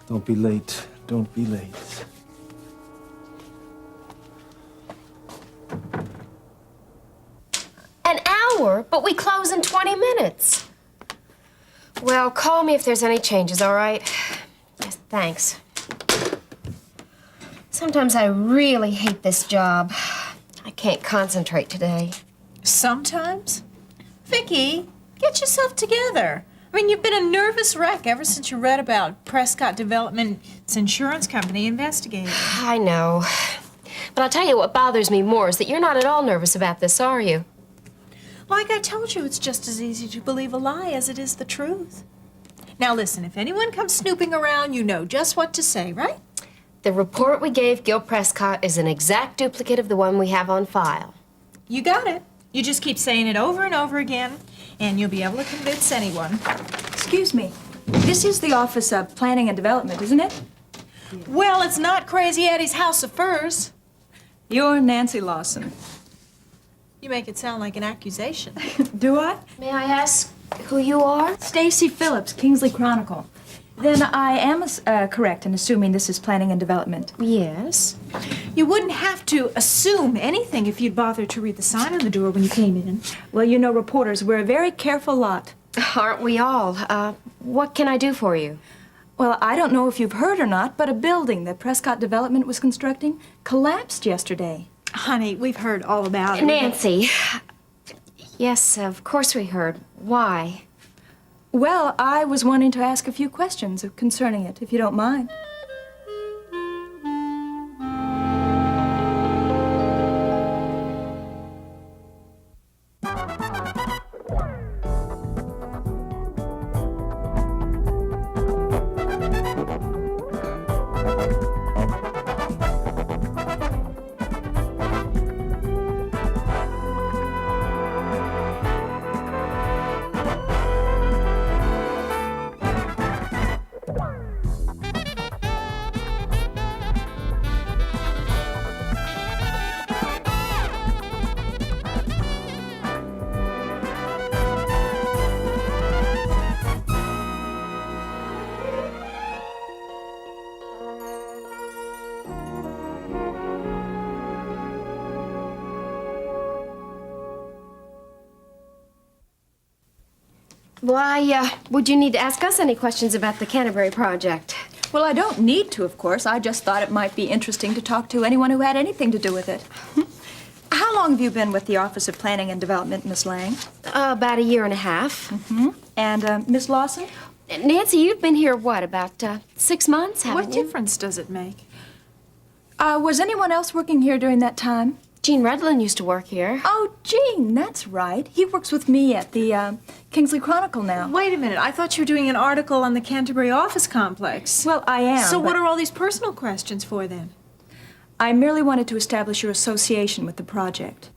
Don't be late. Don't be late. An hour? But we close in 20 minutes. Well, call me if there's any changes, all right? Yes, thanks. Sometimes I really hate this job. I can't concentrate today. Sometimes? Vicki, get yourself together. I mean, you've been a nervous wreck ever since you read about Prescott Development's insurance company investigating. I know. But I'll tell you what bothers me more is that you're not at all nervous about this, are you? Like I told you, it's just as easy to believe a lie as it is the truth. Now listen, if anyone comes snooping around, you know just what to say, right? The report we gave Gil Prescott is an exact duplicate of the one we have on file. You got it. You just keep saying it over and over again, and you'll be able to convince anyone. Excuse me. This is the Office of Planning and Development, isn't it? Well, it's not Crazy Eddie's House of Furs. You're Nancy Lawson. You make it sound like an accusation. Do I? May I ask who you are? Stacy Phillips, Kingsley Chronicle. Then I am correct in assuming this is Planning and Development. Yes. You wouldn't have to assume anything if you'd bothered to read the sign on the door when you came in. Well, you know, reporters, we're a very careful lot. Aren't we all? What can I do for you? Well, I don't know if you've heard or not, but a building that Prescott Development was constructing collapsed yesterday. Honey, we've heard all about it. Nancy. Yes, of course we heard. Why? Well, I was wanting to ask a few questions concerning it, if you don't mind. Why, would you need to ask us any questions about the Canterbury project? Well, I don't need to, of course. I just thought it might be interesting to talk to anyone who had anything to do with it. How long have you been with the Office of Planning and Development, Miss Lang? About a year and a half. Mm-hmm. And, Miss Lawson? Nancy, you've been here, what, about 6 months, haven't What you? difference does it make? Was anyone else working here during that time? Gene Redlin used to work here. Oh, Gene, that's right. He works with me at the Kingsley Chronicle now. Wait a minute, I thought you were doing an article on the Canterbury office complex. Well, I am. So what but are all these personal questions for then? I merely wanted to establish your association with the project.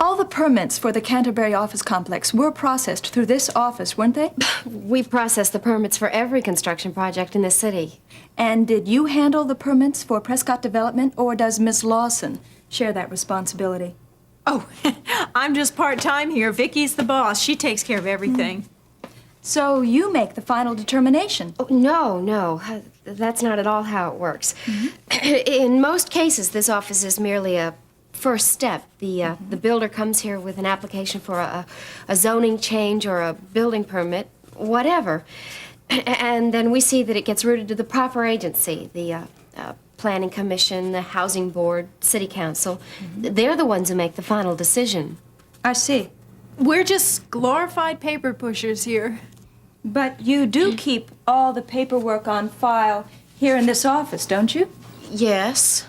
All the permits for the Canterbury office complex were processed through this office, weren't they? We process the permits for every construction project in the city. And did you handle the permits for Prescott Development, or does Miss Lawson share that responsibility? Oh, I'm just part-time here. Vicky's the boss. She takes care of everything. So you make the final determination? Oh, no. That's not at all how it works. In most cases, this office is merely a first step. The builder comes here with an application for a zoning change or a building permit, whatever. And then we see that it gets routed to the proper agency, the Planning Commission, the Housing Board, City Council. They're the ones who make the final decision. I see. We're just glorified paper pushers here. But you do keep all the paperwork on file here in this office, don't you? Yes.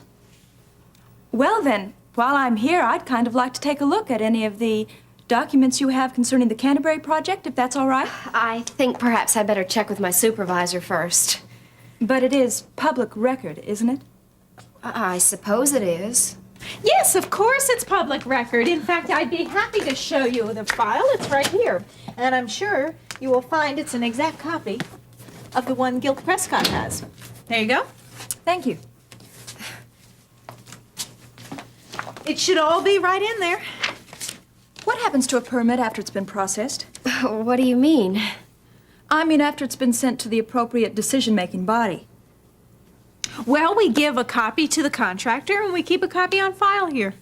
Well then, while I'm here, I'd kind of like to take a look at any of the documents you have concerning the Canterbury project, if that's all right. I think perhaps I'd better check with my supervisor first. But it is public record, isn't it? I suppose it is. Yes, of course it's public record. In fact, I'd be happy to show you the file. It's right here. And I'm sure you will find it's an exact copy of the one Gil Prescott has. There you go. Thank you. It should all be right in there. What happens to a permit after it's been processed? What do you mean? I mean after it's been sent to the appropriate decision-making body. Well, we give a copy to the contractor and we keep a copy on file here.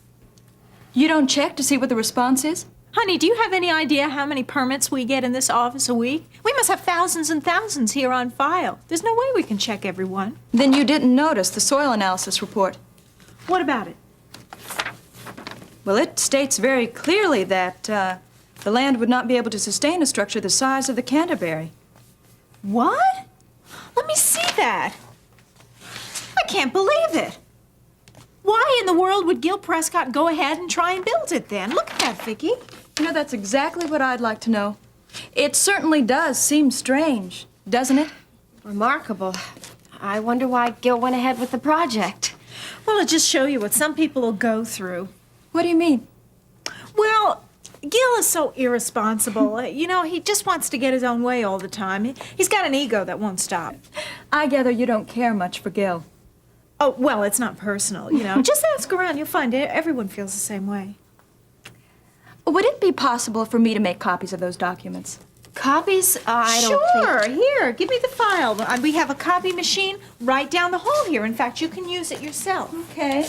You don't check to see what the response is? Honey, do you have any idea how many permits we get in this office a week? We must have thousands and thousands here on file. There's no way we can check every one. Then you didn't notice the soil analysis report. What about it? Well, it states very clearly that the land would not be able to sustain a structure the size of the Canterbury. What? Let me see that. I can't believe it. Why in the world would Gil Prescott go ahead and try and build it then? Look at that, Vicki. You know, that's exactly what I'd like to know. It certainly does seem strange, doesn't it? Remarkable. I wonder why Gil went ahead with the project. Well, it just show you what some people will go through. What do you mean? Well, Gil is so irresponsible. You know, he just wants to get his own way all the time. He's got an ego that won't stop. I gather you don't care much for Gil. Oh, well, it's not personal, you know. Just ask around. You'll find everyone feels the same way. Would it be possible for me to make copies of those documents? Copies? I don't Sure. think... Here, give me the file. We have a copy machine right down the hall here. In fact, you can use it yourself. Okay.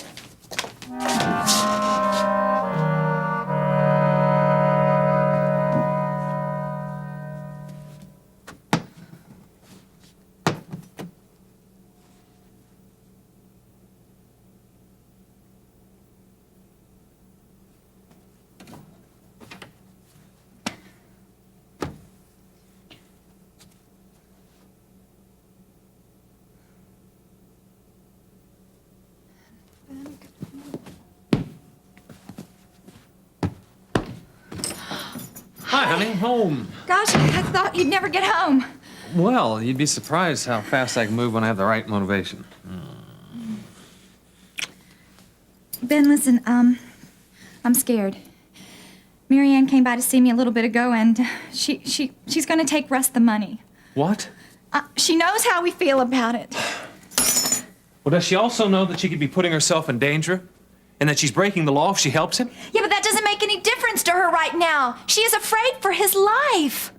Hi, honey. Home. Gosh, I thought you'd never get home. Well, you'd be surprised how fast I can move when I have the right motivation. Ben, listen, I'm scared. Mary Ann came by to see me a little bit ago, and she's going to take Russ the money. What? She knows how we feel about it. Well, does she also know that she could be putting herself in danger? And that she's breaking the law if she helps him? Yeah, but that doesn't make any difference to her right now. She is afraid for his life.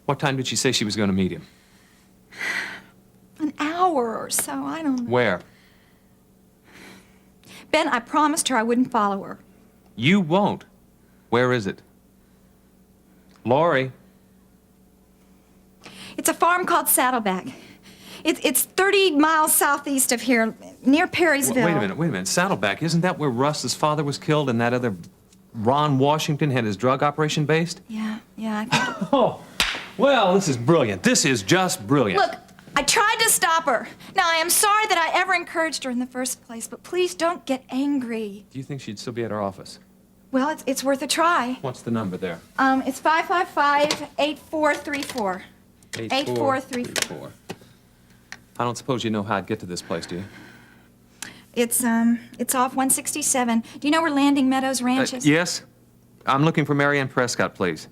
What time did she say she was going to meet him? An hour or so, I don't know. Where? Ben, I promised her I wouldn't follow her. You won't. Where is it? Laurie. It's a farm called Saddleback. It's 30 miles southeast of here, near Perrysville. Wait a minute. Saddleback, isn't that where Russ's father was killed and that other Ron Washington had his drug operation based? Yeah, I think... Oh, well, this is brilliant. This is just brilliant. Look, I tried to stop her. Now, I am sorry that I ever encouraged her in the first place, but please don't get angry. Do you think she'd still be at our office? Well, it's worth a try. What's the number there? It's 555-8434. 8434. I don't suppose you know how I'd get to this place, do you? It's off 167. Do you know where Landing Meadows Ranch is? Yes. I'm looking for Mary Ann Prescott, please.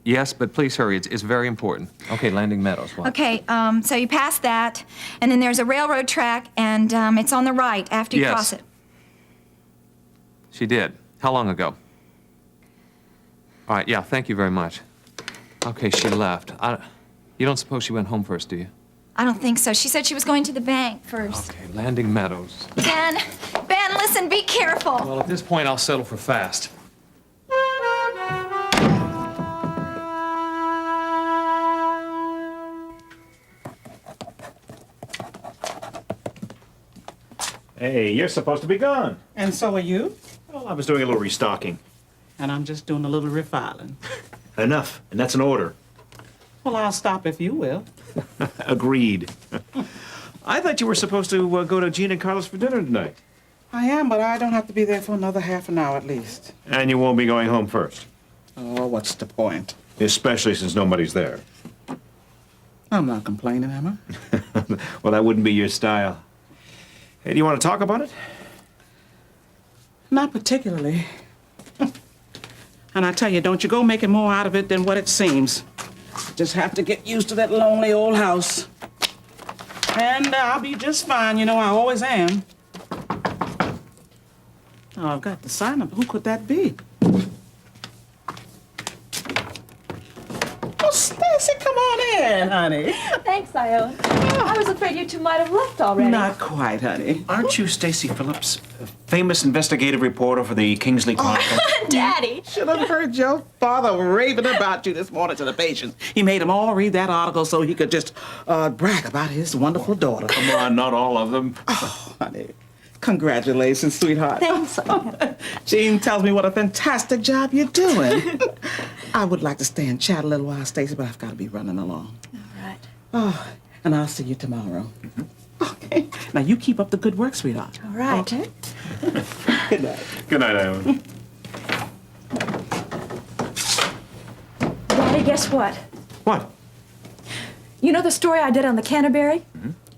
Yes, but please hurry. It's very important. Okay, Landing Meadows. What? Okay, so you pass that, and then there's a railroad track, and it's on the right after you Yes. cross it. She did. How long ago? All right, yeah, thank you very much. Okay, she left. You don't suppose she went home first, do you? I don't think so. She said she was going to the bank first. Okay, Landing Meadows. Ben, listen, be careful. Well, at this point, I'll settle for fast. Hey, you're supposed to be gone. And so are you. Well, I was doing a little restocking. And I'm just doing a little refiling. Enough, and that's an order. Well, I'll stop if you will. Agreed. I thought you were supposed to go to Gene and Carlos for dinner tonight. I am, but I don't have to be there for another half an hour at least. And you won't be going home first. Oh, what's the point? Especially since nobody's there. I'm not complaining, am I? Well, that wouldn't be your style. Hey, do you want to talk about it? Not particularly. And I tell you, don't you go making more out of it than what it seems. Just have to get used to that lonely old house. And I'll be just fine, you know, I always am. Oh, I've got the sign up. Who could that be? Oh, on in, honey. Thanks, Ione. I was afraid you two might have left already. Not quite, honey. Aren't you Stacy Phillips, a famous investigative reporter for the Kingsley Chronicle? Daddy! Should have heard your father raving about you this morning to the patients. He made them all read that article so he could just brag about his wonderful daughter. Come on, not all of them. Oh, honey. Congratulations, sweetheart. Thanks. Jean tells me what a fantastic job you're doing. I would like to stay and chat a little while, Stacy, but I've got to be running along. All right. Oh, and I'll see you tomorrow. Okay. Now, you keep up the good work, sweetheart. All right. Okay? Good night. Good night, Ione. Daddy, guess what? What? You know the story I did on the Canterbury?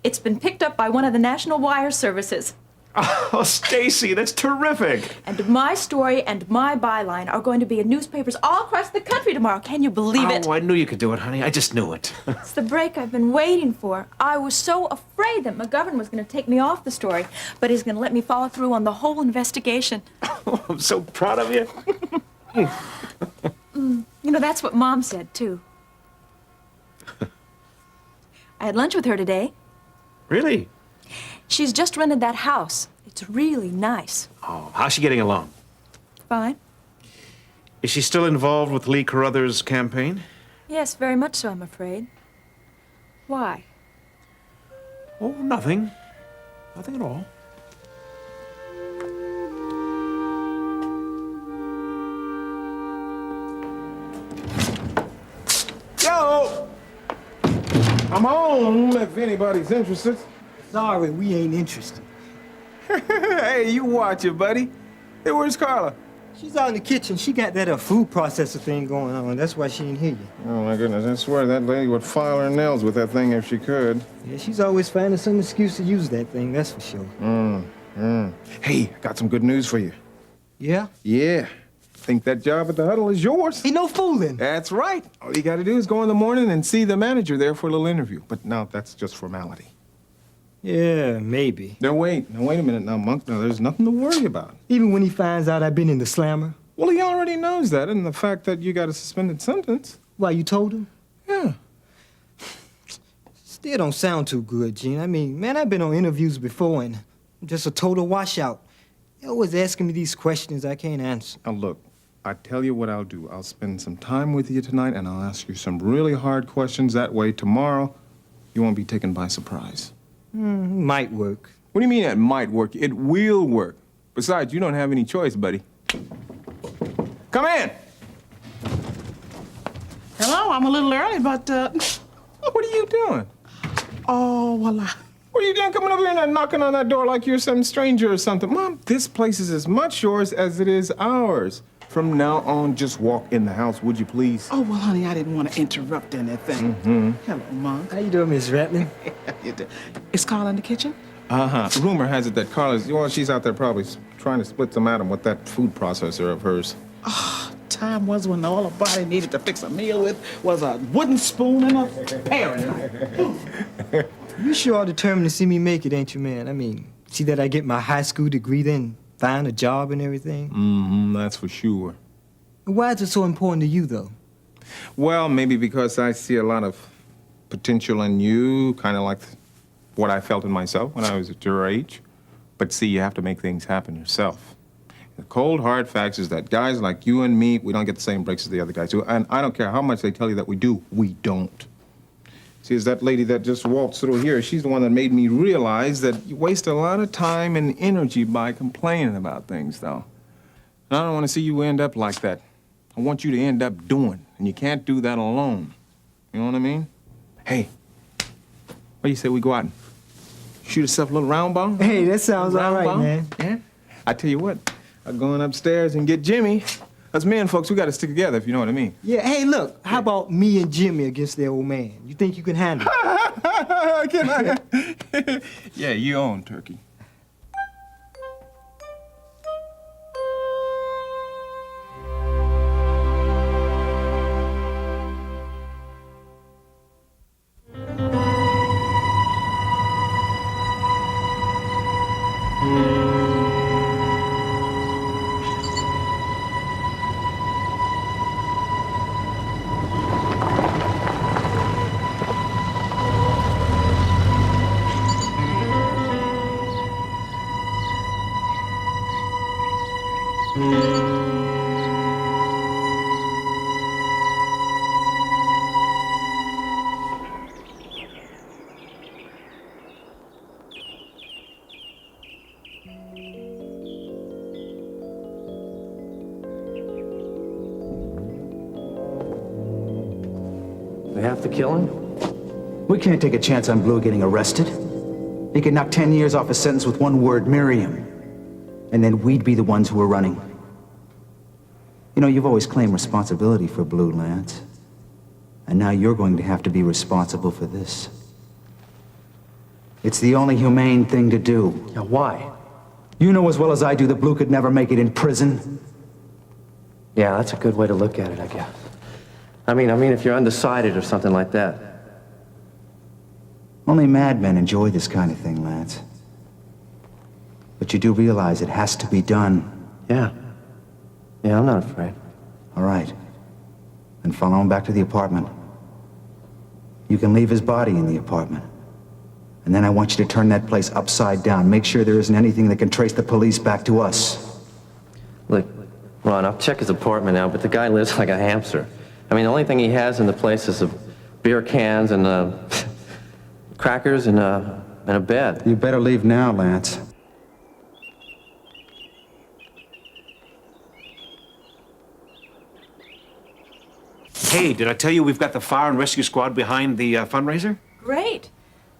It's been picked up by one of the National Wire Services. Oh, Stacy, that's terrific. And my story and my byline are going to be in newspapers all across the country tomorrow. Can you believe it? Oh, I knew you could do it, honey. I just knew it. It's the break I've been waiting for. I was so afraid that McGovern was going to take me off the story, but he's going to let me follow through on the whole investigation. Oh, I'm so proud of you. You know, that's what Mom said, too. I had lunch with her today. Really? She's just rented that house. It's really nice. Oh, how's she getting along? Fine. Is she still involved with Lee Carruthers' campaign? Yes, very much so, I'm afraid. Why? Oh, nothing. Nothing at all. Yo! I'm home if anybody's interested. Sorry, we ain't interested. Hey, you watch it, buddy. Hey, where's Carla? She's out in the kitchen. She got that food processor thing going on. That's why she didn't hear you. Oh, my goodness. I swear that lady would file her nails with that thing if she could. Yeah, she's always finding some excuse to use that thing, that's for sure. Hey, I got some good news for you. Yeah? Yeah. Think that job at the Huddle is yours? Ain't no fooling. That's right. All you got to do is go in the morning and see the manager there for a little interview. But now that's just formality. Yeah, maybe. Now, wait a minute now, Monk. Now, there's nothing to worry about. Even when he finds out I've been in the slammer. Well, he already knows that, and the fact that you got a suspended sentence. Why, you told him? Yeah. Still don't sound too good, Gene. I mean, man, I've been on interviews before, and I'm just a total washout. They're always asking me these questions I can't answer. Now, look, I tell you what I'll do. I'll spend some time with you tonight, and I'll ask you some really hard questions. That way, tomorrow, you won't be taken by surprise. Might work. What do you mean it might work? It will work. Besides, you don't have any choice, buddy. Come in. Hello, I'm a little early, but, What are you doing? oh, well, What are you doing coming over here and knocking on that door like you're some stranger or something? Mom, this place is as much yours as it is ours. From now on, just walk in the house, would you please? oh, well, honey, I didn't want to interrupt anything. Hello, Monk. How you doing, Miss Ratlin? Is Carla in the kitchen? Uh-huh. Rumor has it that Carla's, well, she's out there probably trying to split some atom with that food processor of hers. Time was when all a body needed to fix a meal with was a wooden spoon and a paring knife. You sure are determined to see me make it, ain't you, man? I mean, see that I get my high school degree, then find a job and everything? That's for sure. Why is it so important to you, though? Well, maybe because I see a lot of potential in you, kind of like what I felt in myself when I was at your age. But see, you have to make things happen yourself. The cold, hard facts is that guys like you and me, we don't get the same breaks as the other guys do. And I don't care how much they tell you that we do, we don't. See, it's that lady that just waltzed through here. She's the one that made me realize that you waste a lot of time and energy by complaining about things, though. And I don't want to see you end up like that. I want you to end up doing, and you can't do that alone. You know what I mean? Hey, what do you say we go out and shoot yourself a little round ball? Hey, that sounds all Round right, ball? man. Yeah? I tell you what, I'm going upstairs and get Jimmy. Us men folks, we got to stick together, if you know what I mean. Yeah, hey, look, how about me and Jimmy against their old man? You think you can handle it? Can I? Yeah, you own turkey. We have to kill him? We can't take a chance on Blue getting arrested. He could knock 10 years off a sentence with one word, Miriam. And then we'd be the ones who are running. You know, you've always claimed responsibility for Blue, Lance. And now you're going to have to be responsible for this. It's the only humane thing to do. Now, why? You know as well as I do that Blue could never make it in prison. Yeah, that's a good way to look at it, I guess. I mean, if you're undecided or something like that. Only madmen enjoy this kind of thing, Lance. But you do realize it has to be done. Yeah. Yeah, I'm not afraid. All right. Then follow him back to the apartment. You can leave his body in the apartment. And then I want you to turn that place upside down. Make sure there isn't anything that can trace the police back to us. Look, Ron, I'll check his apartment now, but the guy lives like a hamster. I mean, the only thing he has in the place is beer cans and crackers and a bed. You better leave now, Lance. Hey, did I tell you we've got the fire and rescue squad behind the fundraiser? Great.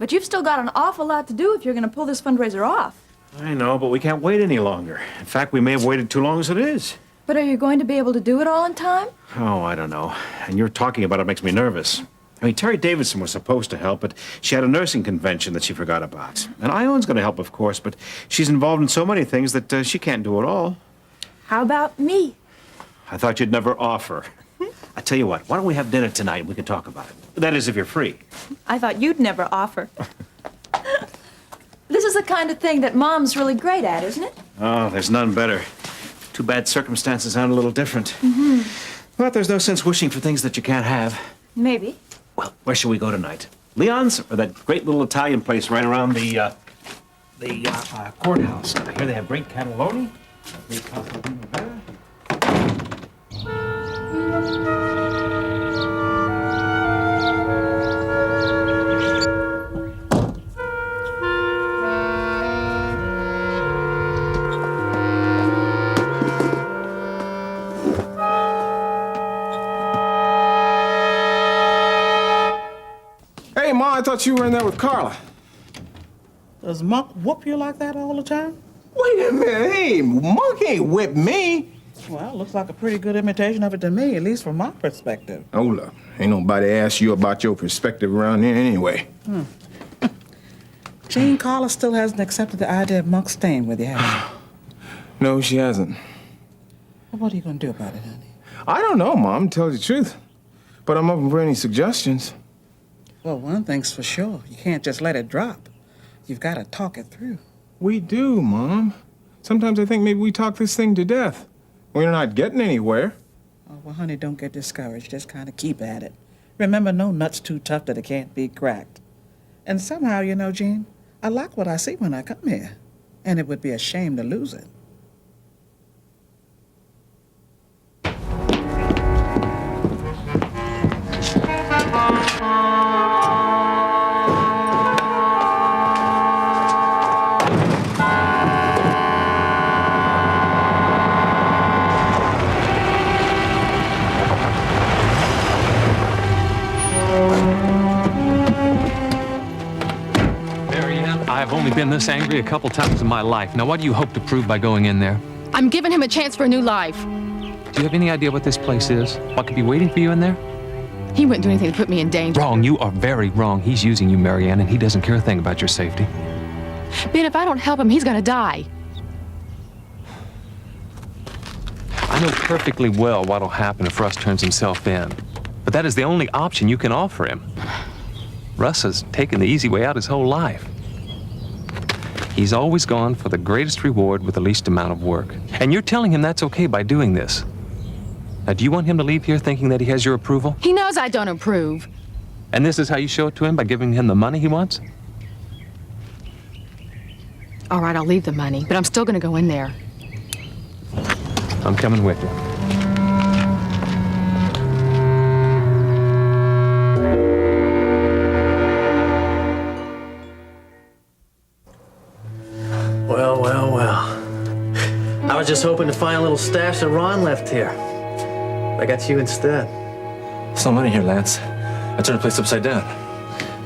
But you've still got an awful lot to do if you're going to pull this fundraiser off. I know, but we can't wait any longer. In fact, we may have waited too long as it is. But are you going to be able to do it all in time? Oh, I don't know. And you're talking about it makes me nervous. I mean, Terry Davidson was supposed to help, but she had a nursing convention that she forgot about. And Ion's going to help, of course, but she's involved in so many things that she can't do it all. How about me? I thought you'd never offer. I tell you what, why don't we have dinner tonight and we can talk about it? That is, if you're free. I thought you'd never offer. This is the kind of thing that Mom's really great at, isn't it? Oh, there's none better. Too bad circumstances sound a little different. Mm-hmm. But there's no sense wishing for things that you can't have. Maybe. Well, where shall we go tonight? Leon's or that great little Italian place right around the courthouse? I hear they have great cannelloni, great pasta primavera. Hey, Ma, I thought you were in there with Carla. Does Monk whoop you like that all the time? Wait a minute. Hey, Monk ain't whipped me. Well, looks like a pretty good imitation of it to me, at least from my perspective. Hold up. Ain't nobody asked you about your perspective around here anyway. Jean Carla still hasn't accepted the idea of Monk staying with you, has she? No, she hasn't. Well, what are you going to do about it, honey? I don't know, Mom, to tell you the truth. But I'm open for any suggestions. Well, one thing's for sure. You can't just let it drop. You've got to talk it through. We do, Mom. Sometimes I think maybe we talk this thing to death. We're not getting anywhere. Oh, well, honey, don't get discouraged. Just kind of keep at it. Remember, no nut's too tough that it can't be cracked. And somehow, you know, Jean, I like what I see when I come here. And it would be a shame to lose it. I've only been this angry a couple times in my life. Now, what do you hope to prove by going in there? I'm giving him a chance for a new life. Do you have any idea what this place is? What could be waiting for you in there? He wouldn't do anything to put me in danger. Wrong. You are very wrong. He's using you, Marianne, and he doesn't care a thing about your safety. Ben, if I don't help him, he's gonna die. I know perfectly well what'll happen if Russ turns himself in. But that is the only option you can offer him. Russ has taken the easy way out his whole life. He's always gone for the greatest reward with the least amount of work. And you're telling him that's okay by doing this. Now, do you want him to leave here thinking that he has your approval? He knows I don't approve. And this is how you show it to him, by giving him the money he wants? All right, I'll leave the money, but I'm still gonna go in there. I'm coming with you. Well, well, well. I was just hoping to find a little stash that Ron left here. I got you instead. There's no money here, Lance. I turned the place upside down.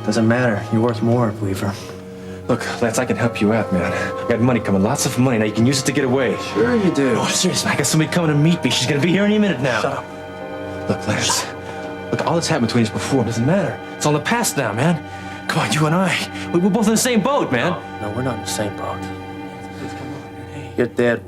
Doesn't matter. You're worth more, Weaver. Look, Lance, I can help you out, man. I got money coming, lots of money. Now you can use it to get away. Sure you do. Oh, seriously, I got somebody coming to meet me. She's gonna be here any minute now. Shut up. Look, Lance. Look, all that's happened between us before doesn't matter. It's all in the past now, man. Come on, you and I. We're both in the same boat, man. No, we're not in the same boat. You're dead,